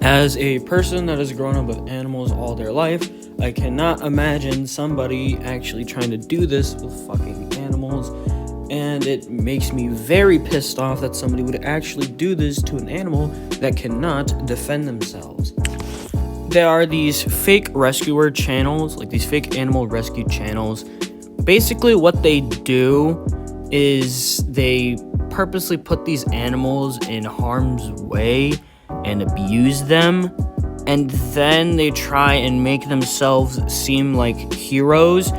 As a person that has grown up with animals all their life, I cannot imagine somebody actually trying to do this with fucking animals, and it makes me very pissed off that somebody would actually do this to an animal that cannot defend themselves. There are these fake rescuer channels, like these fake animal rescue channels. Basically what they do is they purposely put these animals in harm's way and abuse them, and then they try and make themselves seem like heroes,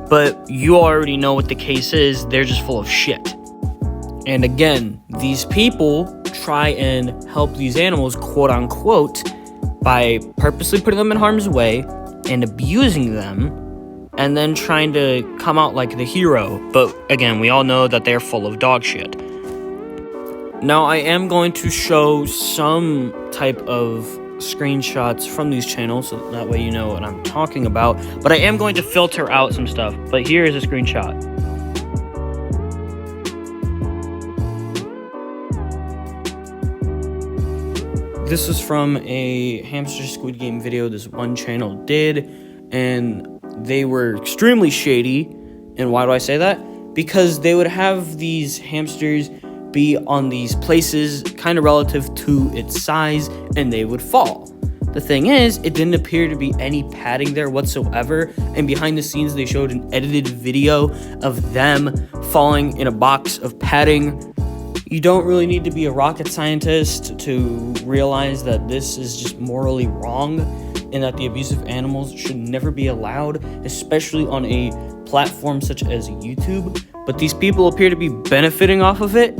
but you already know what the case is. They're just full of shit. And again, these people try and help these animals, quote unquote, by purposely putting them in harm's way and abusing them, and then trying to come out like the hero. But again, we all know that they're full of dog shit. Now, I am going to show some type of screenshots from these channels, so that way you know what I'm talking about. But I am going to filter out some stuff. But here is a screenshot. This is from a hamster Squid Game video this one channel did, and they were extremely shady. And why do I say that? Because they would have these hamsters be on these places kind of relative to its size, and they would fall. The thing is, it didn't appear to be any padding there whatsoever, and behind the scenes they showed an edited video of them falling in a box of padding. You don't really need to be a rocket scientist to realize that this is just morally wrong, and that the abuse of animals should never be allowed, especially on a platform such as YouTube. But these people appear to be benefiting off of it,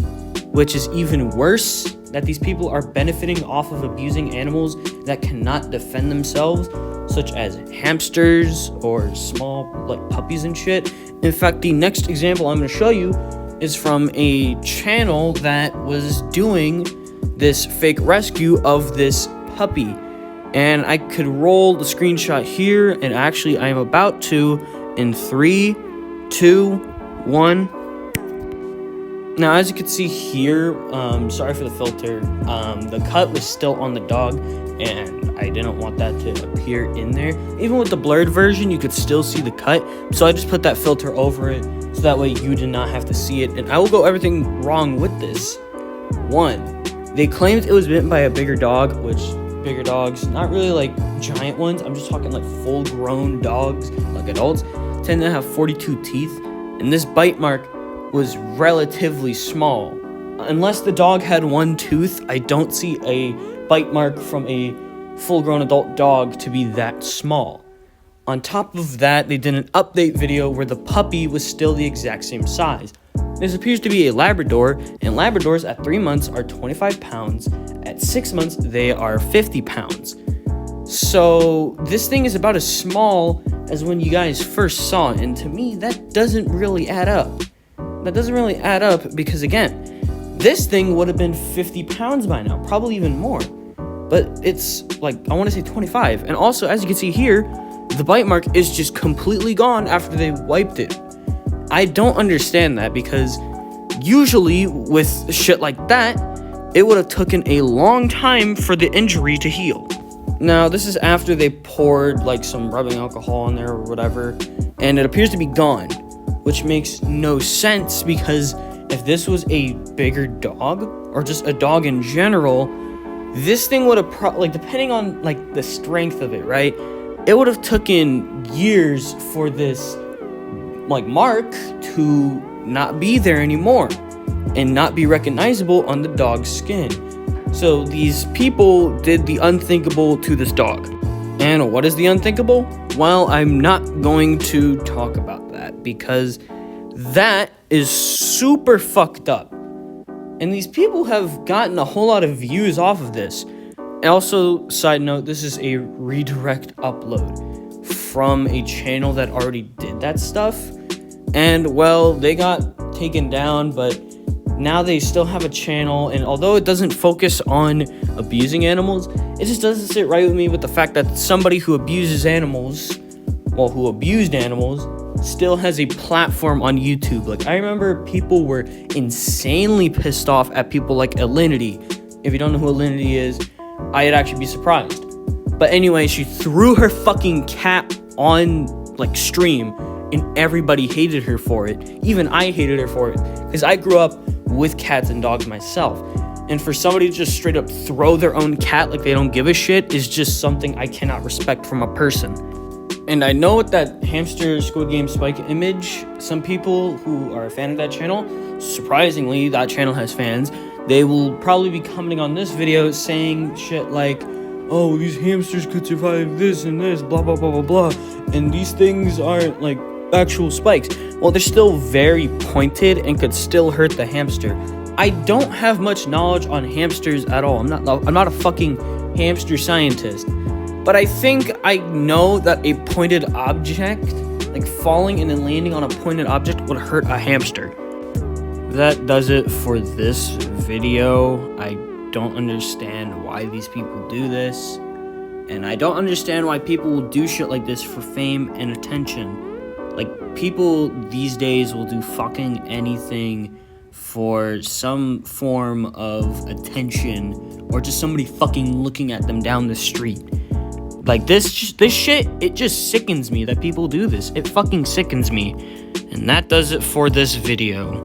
which is even worse, that these people are benefiting off of abusing animals that cannot defend themselves, such as hamsters or small like puppies and shit. In fact, the next example I'm going to show you is from a channel that was doing this fake rescue of this puppy. And I could roll the screenshot here, and actually I am about to in 3, 2, 1. Now, as you can see here, sorry for the filter, the cut was still on the dog, and I didn't want that to appear in there. Even with the blurred version, you could still see the cut, so I just put that filter over it, so that way you did not have to see it. And I will go everything wrong with this. 1, they claimed it was bitten by a bigger dog, which bigger dogs, not really like giant ones, I'm just talking like full-grown dogs, like adults, tend to have 42 teeth, and this bite mark was relatively small. Unless the dog had one tooth, I don't see a bite mark from a full-grown adult dog to be that small. On top of that, they did an update video where the puppy was still the exact same size. This appears to be a Labrador, and Labradors at 3 months are 25 pounds. At 6 months, they are 50 pounds. So this thing is about as small as when you guys first saw it, and to me, that doesn't really add up. That doesn't really add up because, again, this thing would have been 50 pounds by now, probably even more. But it's like, I want to say 25. And also, as you can see here, the bite mark is just completely gone after they wiped it. I don't understand that, because usually with shit like that, it would have taken a long time for the injury to heal. Now, this is after they poured like some rubbing alcohol in there or whatever, and it appears to be gone, which makes no sense, because if this was a bigger dog or just a dog in general, this thing would have like, depending on like the strength of it, right, it would have taken years for this like mark to not be there anymore and not be recognizable on the dog's skin. So these people did the unthinkable to this dog. And what is the unthinkable? Well, I'm not going to talk about that, because that is super fucked up. And these people have gotten a whole lot of views off of this. And also, side note, this is a redirect upload from a channel that already did that stuff. And, well, they got taken down, but now they still have a channel, and although it doesn't focus on abusing animals, it just doesn't sit right with me with the fact that somebody who abuses animals, well, who abused animals, still has a platform on YouTube. Like, I remember people were insanely pissed off at people like Alinity. If you don't know who Alinity is, I'd actually be surprised. But anyway, she threw her fucking cat on like stream, and everybody hated her for it. Even I hated her for it, because I grew up with cats and dogs myself. And for somebody to just straight up throw their own cat like they don't give a shit is just something I cannot respect from a person. And I know with that hamster Squid Game Spike image, some people who are a fan of that channel, surprisingly, that channel has fans, they will probably be commenting on this video saying shit like, oh, these hamsters could survive this and this, blah, blah, blah, blah, blah, and these things aren't, like, actual spikes. Well, they're still very pointed and could still hurt the hamster. I don't have much knowledge on hamsters at all. I'm not a fucking hamster scientist. But I think I know that a pointed object, like falling and then landing on a pointed object, would hurt a hamster. That does it for this video. I don't understand why these people do this. And I don't understand why people will do shit like this for fame and attention. Like, people these days will do fucking anything for some form of attention or just somebody fucking looking at them down the street. Like, this shit, it just sickens me that people do this. It fucking sickens me. And that does it for this video.